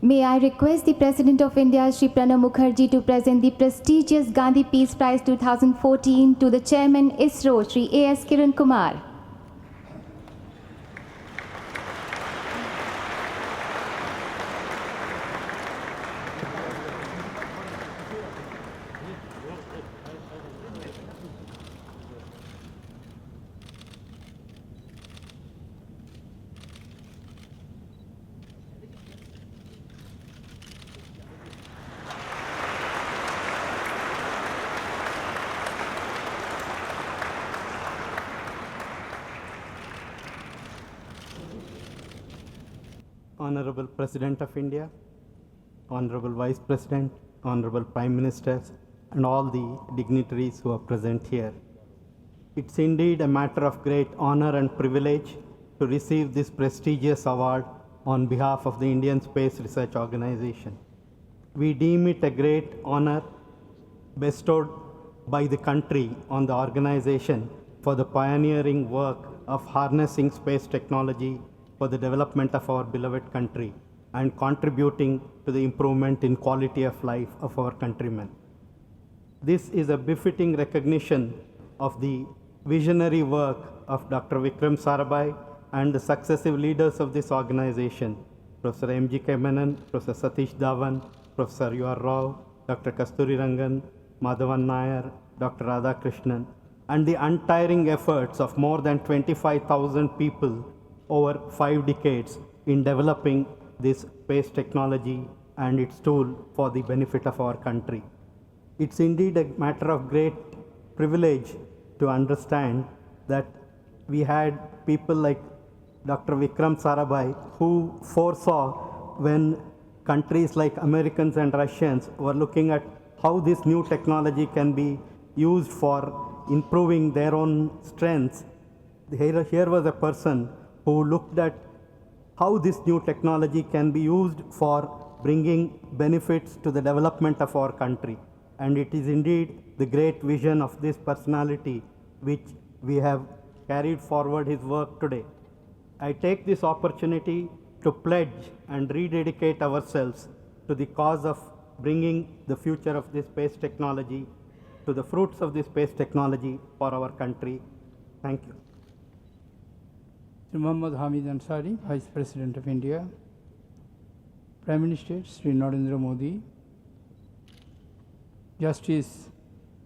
May I request the President of India, Shri Pranab Mukherjee, to present the prestigious Gandhi Peace Prize 2014 to the Chairman ISRO, Shri A.S. Kiran Kumar. Honorable President of India, Honorable Vice President, Honorable Prime Ministers, and all the dignitaries who are present here. It's indeed a matter of great honor and privilege to receive this prestigious award on behalf of the Indian Space Research Organization. We deem it a great honor bestowed by the country on the organization for the pioneering work of harnessing space technology for the development of our beloved country and contributing to the improvement in quality of life of our countrymen. This is a befitting recognition of the visionary work of Dr. Vikram Sarabhai and the successive leaders of this organization, Professor M.G.K. Menon, Professor Satish Dhawan, Professor U.R. Rao, Dr. Kasturi Rangan, Madhavan Nair, Dr. Radhakrishnan, and the untiring efforts of more than 25,000 people over 5 decades in developing this space technology and its tool for the benefit of our country. It's indeed a matter of great privilege to understand that we had people like Dr. Vikram Sarabhai who foresaw when countries like Americans and Russians were looking at how this new technology can be used for improving their own strengths. Here was a person who looked at how this new technology can be used for bringing benefits to the development of our country. And it is indeed the great vision of this personality which we have carried forward his work today. I take this opportunity to pledge and rededicate ourselves to the cause of bringing the future of this space technology, to the fruits of this space technology for our country. Thank you. Sri Muhammad Hamid Ansari, Vice President of India, Prime Minister Shri Narendra Modi, Justice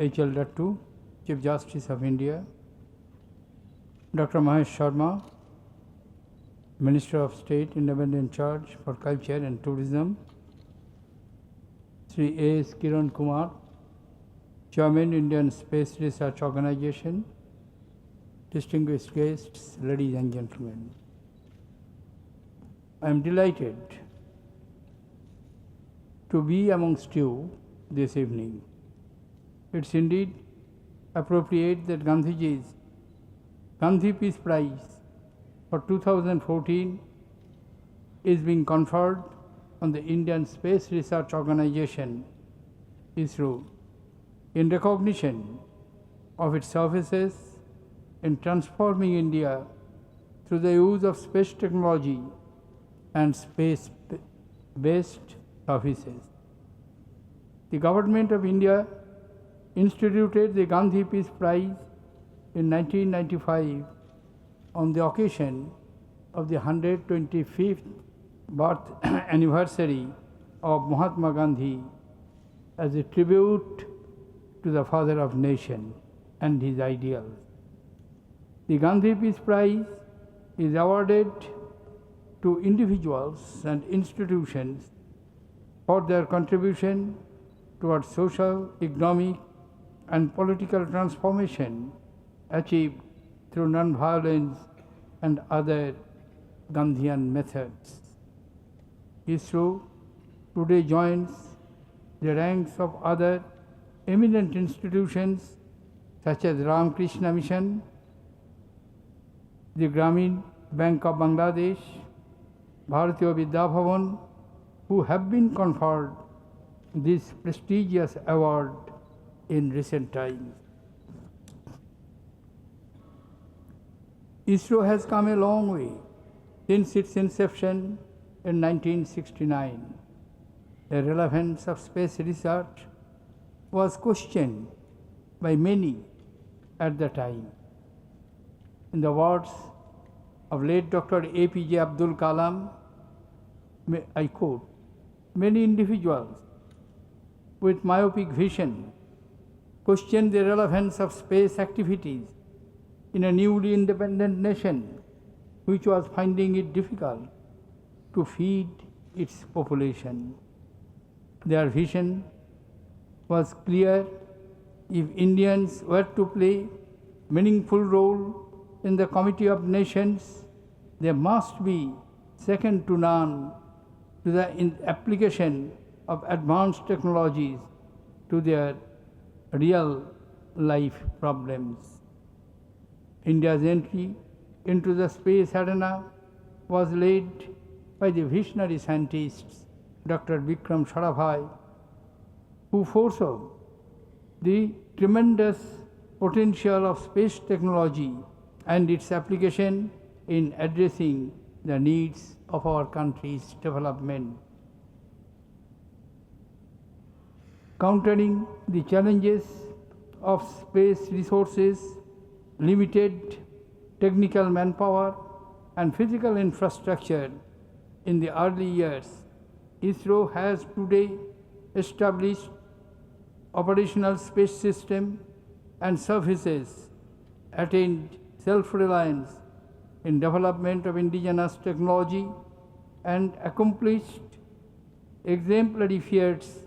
H.L. Dattu, Chief Justice of India, Dr. Mahesh Sharma, Minister of State Independent Charge for Culture and Tourism, Shri A.S. Kiran Kumar, Chairman Indian Space Research Organization, distinguished guests, ladies and gentlemen. I am delighted to be amongst you this evening. It's indeed appropriate that Gandhiji's Gandhi Peace Prize for 2014 is being conferred on the Indian Space Research Organization, ISRO, in recognition of its services in transforming India through the use of space technology and space-based services. The Government of India instituted the Gandhi Peace Prize in 1995 on the occasion of the 125th birth anniversary of Mahatma Gandhi as a tribute to the father of nation and his ideals. The Gandhi Peace Prize is awarded to individuals and institutions for their contribution towards social, economic, and political transformation achieved through non-violence and other Gandhian methods. ISRO today joins the ranks of other eminent institutions such as Ramakrishna Mission, the Grameen Bank of Bangladesh, Bharatiya Vidya Bhavan, who have been conferred this prestigious award in recent times. ISRO has come a long way since its inception in 1969. The relevance of space research was questioned by many at the time. In the words of late Dr. APJ Abdul Kalam, I quote, "Many individuals with myopic vision question the relevance of space activities in a newly independent nation which was finding it difficult to feed its population. Their vision was clear: if Indians were to play meaningful role in the Committee of Nations, they must be second to none to the application of advanced technologies to their real life problems." India's entry into the space arena was led by the visionary scientists Dr. Vikram Sarabhai, who foresaw the tremendous potential of space technology and its application in addressing the needs of our country's development. Countering the challenges of space resources, limited technical manpower, and physical infrastructure in the early years, ISRO has today established operational space system and services, attained self-reliance in development of indigenous technology, and accomplished exemplary feats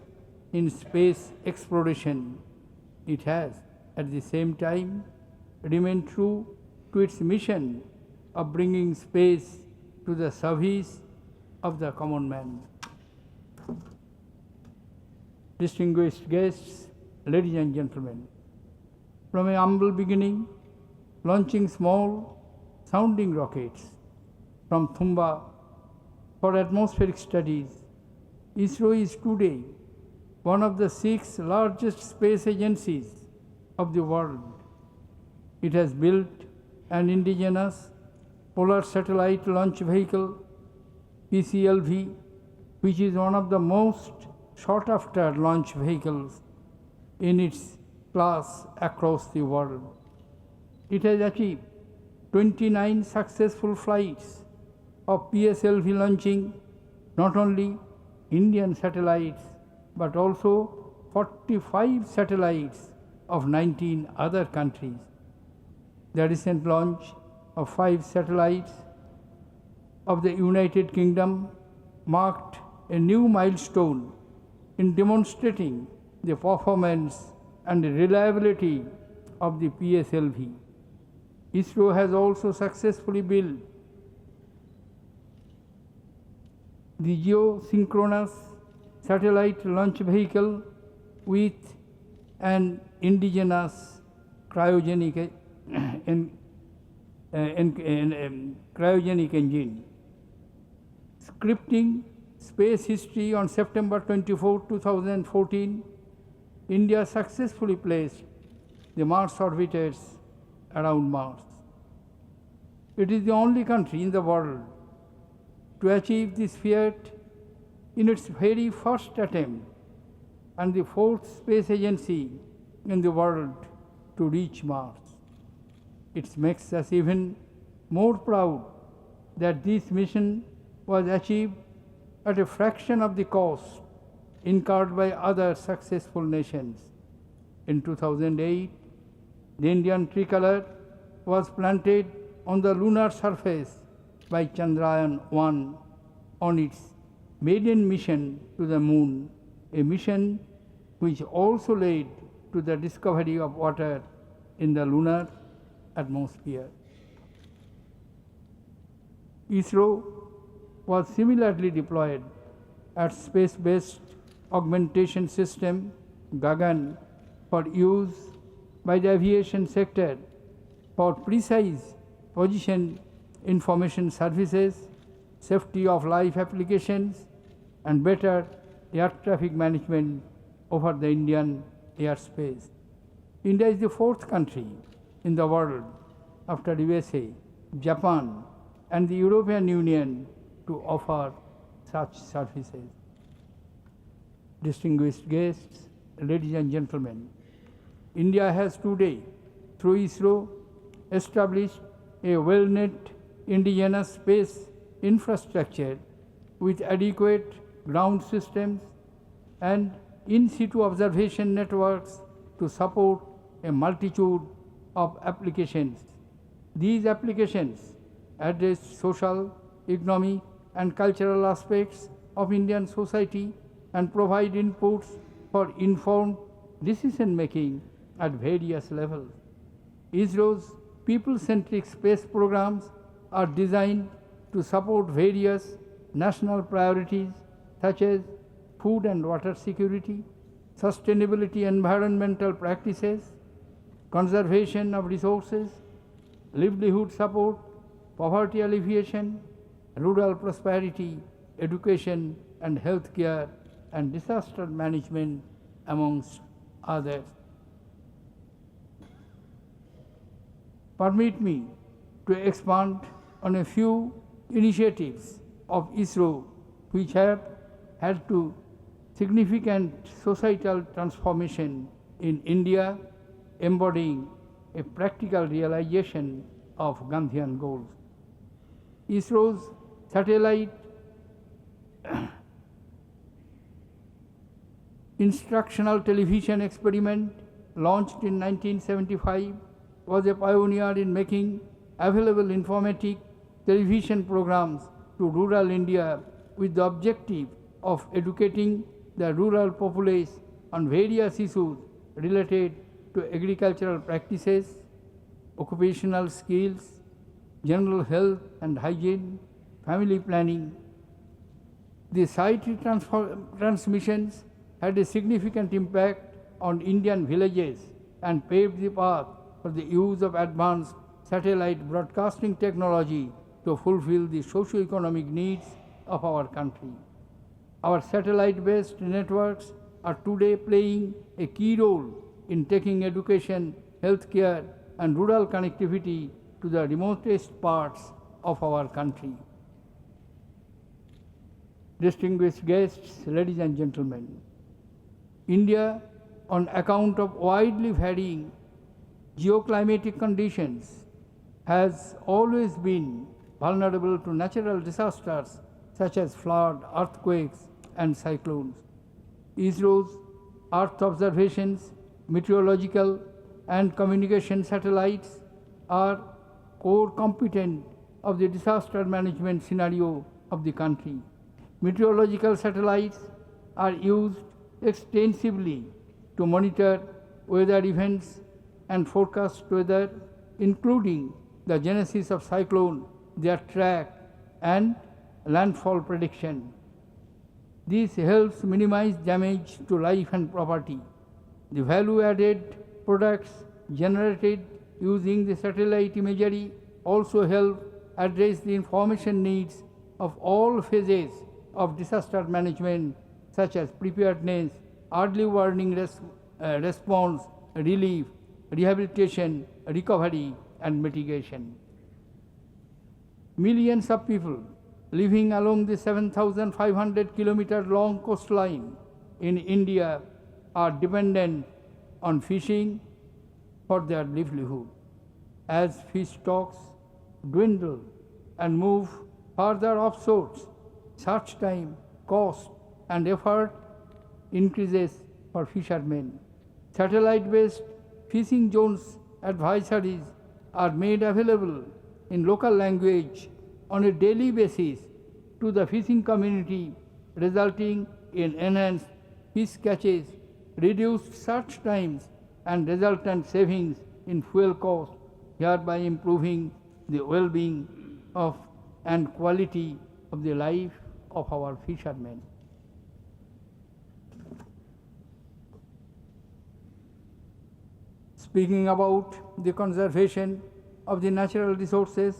in space exploration. It has, at the same time, remained true to its mission of bringing space to the service of the common man. Distinguished guests, ladies and gentlemen, from a humble beginning, launching small sounding rockets from Thumba for atmospheric studies, ISRO is today one of the 6 largest space agencies of the world. It has built an indigenous polar satellite launch vehicle, PCLV, which is one of the most sought-after launch vehicles in its class across the world. It has achieved 29 successful flights of PSLV, launching not only Indian satellites but also 45 satellites of 19 other countries. The recent launch of 5 satellites of the United Kingdom marked a new milestone in demonstrating the performance and the reliability of the PSLV. ISRO has also successfully built the geosynchronous satellite launch vehicle with an indigenous cryogenic engine. Scripting space history on September 24, 2014, India successfully placed the Mars orbiters around Mars. It is the only country in the world to achieve this feat in its very first attempt, and the 4th space agency in the world to reach Mars. It makes us even more proud that this mission was achieved at a fraction of the cost incurred by other successful nations. In 2008, the Indian tricolor was planted on the lunar surface by Chandrayaan-1 on its maiden mission to the moon, a mission which also led to the discovery of water in the lunar atmosphere. ISRO was similarly deployed at space-based augmentation system Gagan for use by the aviation sector for precise position information services, safety of life applications, and better air traffic management over the Indian airspace. India is the 4th country in the world after USA, Japan, and the European Union to offer such services. Distinguished guests, ladies and gentlemen, India has today, through ISRO, established a well-knit indigenous space infrastructure with adequate ground systems and in-situ observation networks to support a multitude of applications. These applications address social, economic, and cultural aspects of Indian society and provide inputs for informed decision-making at various levels. ISRO's people-centric space programs are designed to support various national priorities such as food and water security, sustainability environmental practices, conservation of resources, livelihood support, poverty alleviation, rural prosperity, education and health care, and disaster management, amongst others. Permit me to expand on a few initiatives of ISRO which have had to significant societal transformation in India, embodying a practical realization of Gandhian goals. ISRO's satellite instructional television experiment, launched in 1975, was a pioneer in making available informative television programs to rural India with the objective of educating the rural populace on various issues related to agricultural practices, occupational skills, general health and hygiene, family planning. The site transmissions had a significant impact on Indian villages and paved the path for the use of advanced satellite broadcasting technology to fulfill the socio-economic needs of our country. Our satellite-based networks are today playing a key role in taking education, healthcare, and rural connectivity to the remotest parts of our country. Distinguished guests, ladies and gentlemen, India, on account of widely varying geoclimatic conditions, has always been vulnerable to natural disasters such as flood, earthquakes, and cyclones. ISRO's Earth observations, meteorological, and communication satellites are core competent of the disaster management scenario of the country. Meteorological satellites are used extensively to monitor weather events and forecast weather, including the genesis of cyclone, their track, and landfall prediction. This helps minimize damage to life and property. The value-added products generated using the satellite imagery also help address the information needs of all phases of disaster management, such as preparedness, early warning response, relief, rehabilitation, recovery, and mitigation. Millions of people living along the 7,500 kilometer long coastline in India are dependent on fishing for their livelihood. As fish stocks dwindle and move further offshore, search time, cost, and effort increases for fishermen. Satellite-based fishing zones advisories are made available in local language on a daily basis to the fishing community, resulting in enhanced fish catches, reduced search times, and resultant savings in fuel costs, hereby improving the well-being of and quality of the life of our fishermen. Speaking about the conservation of the natural resources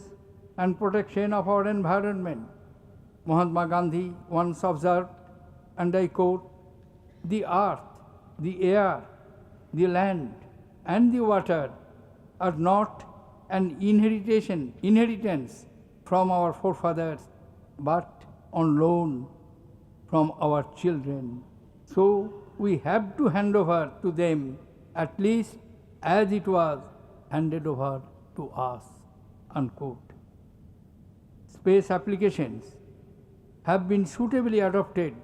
and protection of our environment, Mahatma Gandhi once observed, and I quote, "The earth, the air, the land, and the water are not an inheritance from our forefathers, but on loan from our children. So we have to hand over to them at least as it was handed over to us." Unquote. Space applications have been suitably adopted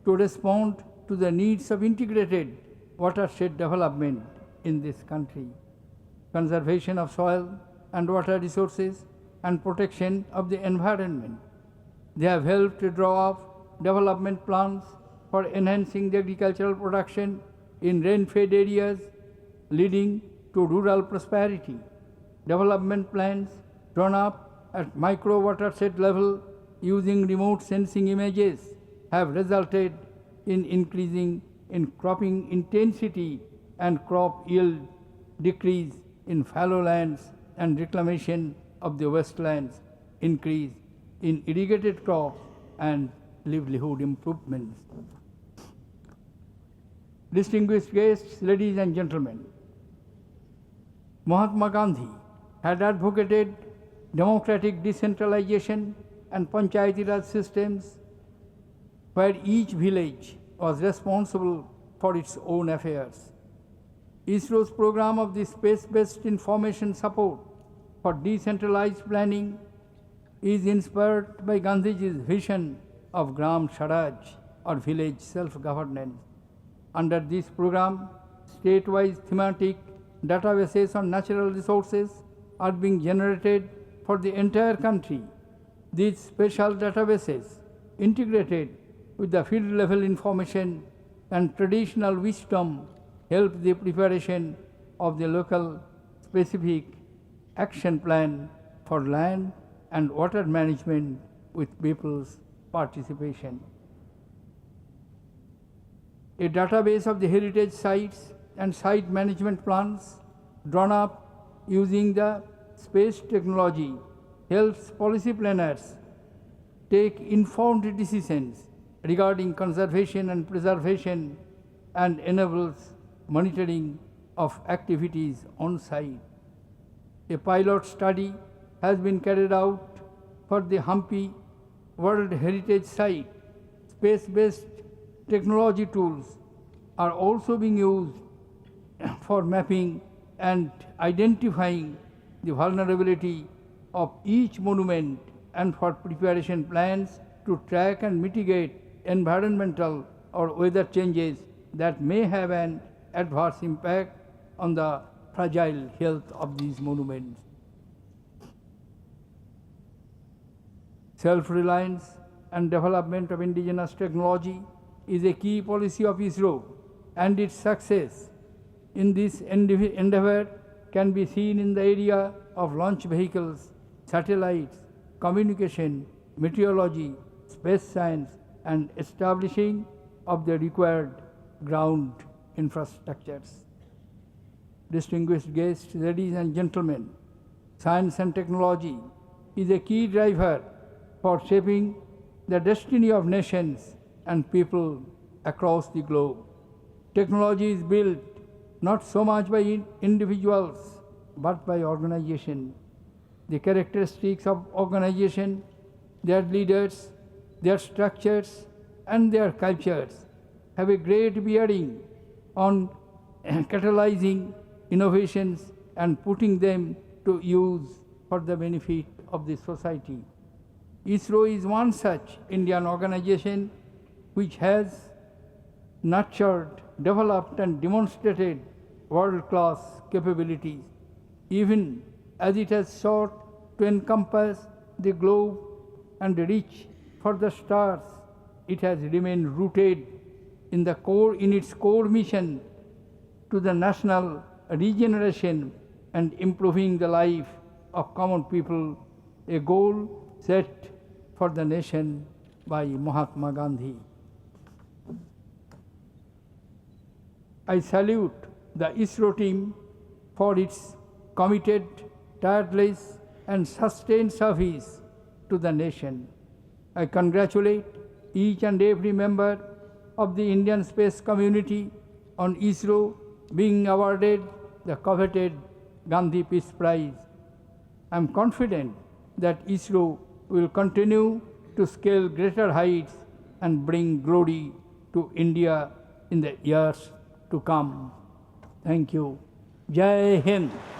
to respond to the needs of integrated watershed development in this country. Conservation of soil and water resources and protection of the environment. They have helped to draw up development plans for enhancing the agricultural production in rain-fed areas, leading to rural prosperity. Development plans drawn up at micro watershed level using remote sensing images have resulted in increasing in cropping intensity and crop yield, decrease in fallow lands and reclamation of the wastelands, increase in irrigated crops and livelihood improvements. Distinguished guests, ladies and gentlemen, Mahatma Gandhi had advocated democratic decentralization and Panchayati Raj systems where each village was responsible for its own affairs. ISRO's program of the space-based information support for decentralized planning is inspired by Gandhiji's vision of Gram Swaraj or village self-governance. Under this program, state-wise thematic databases on natural resources are being generated for the entire country. These special databases, integrated with the field-level information and traditional wisdom, help the preparation of the local specific action plan for land and water management with people's participation. A database of the heritage sites and site management plans drawn up using the space technology helps policy planners take informed decisions regarding conservation and preservation and enables monitoring of activities on site. A pilot study has been carried out for the Hampi World Heritage Site. Space-based technology tools are also being used for mapping and identifying the vulnerability of each monument and for preparation plans to track and mitigate environmental or weather changes that may have an adverse impact on the fragile health of these monuments. Self-reliance and development of indigenous technology is a key policy of ISRO, and its success in this endeavor can be seen in the area of launch vehicles, satellites, communication, meteorology, space science, and establishing of the required ground infrastructures. Distinguished guests, ladies and gentlemen, science and technology is a key driver for shaping the destiny of nations and people across the globe. Technology is built not so much by individuals but by organization. The characteristics of organization, their leaders, their structures, and their cultures have a great bearing on catalyzing innovations and putting them to use for the benefit of the society. ISRO is one such Indian organization which has nurtured, developed, and demonstrated world-class capabilities, even as it has sought to encompass the globe and reach for the stars. It has remained rooted in its core mission to the national regeneration and improving the life of common people, a goal set for the nation by Mahatma Gandhi. I salute the ISRO team for its committed, tireless, and sustained service to the nation. I congratulate each and every member of the Indian space community on ISRO being awarded the coveted Gandhi Peace Prize. I am confident that ISRO will continue to scale greater heights and bring glory to India in the years to come. Thank you. Jai Hind.